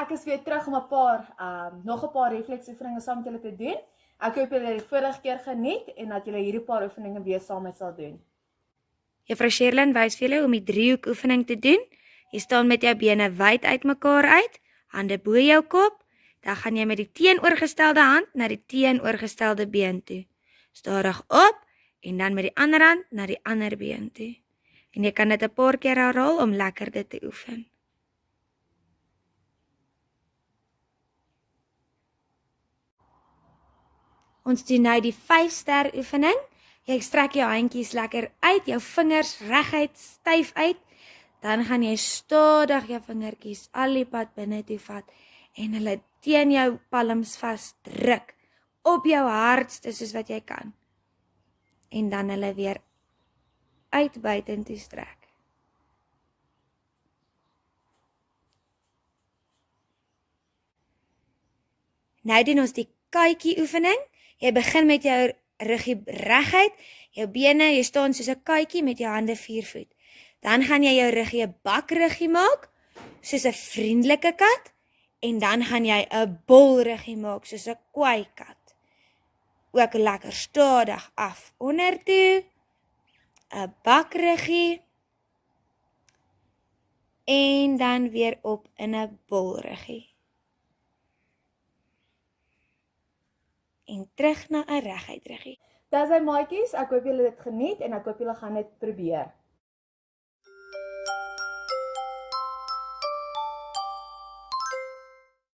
ek is weer terug om nog 'n paar refleksoefeninge saam met julle te doen. Ek hoop julle het die vorige keer geniet en dat julle hierdie paar oefeninge weer saam met sal doen. Juffrou Sherlyn wys vir julle om die driehoek oefening te doen. Jy staan met jou bene wyd uitmekaar uit, hande bo jou kop, dan gaan jy met die teenoorgestelde hand na die teenoorgestelde been toe. Stadig op en dan met die ander hand na die ander been toe. En jy kan dit 'n paar keer herhaal om lekker dit te oefen. Ons doen nou die 5-ster oefening. Jy strek jou handjies lekker uit, jou vingers reguit, styf uit. Dan gaan jy stadig jou vingertjies al die pad binne toe vat en hulle teen jou palms vasdruk op jou hardste soos wat jy kan. En dan hulle weer uit buitentoe strek. Nou doen ons die kuitjie oefening. Jy begin met jou ruggie reguit, jou bene, jy staan soos 'n kuitjie met jou hande 4 voet. Dan gaan jy jou ruggie 'n bakruggie maak, soos 'n vriendelike kat, en dan gaan jy 'n bolruggie maak, soos 'n kwaai kat. Ook lekker stadig af onder toe, 'n bakruggie, en dan weer op in 'n bolruggie. En terug na 'n reguit ruggie. Dis hy maatjies, ek hoop julle het dit geniet en ek hoop julle gaan dit probeer.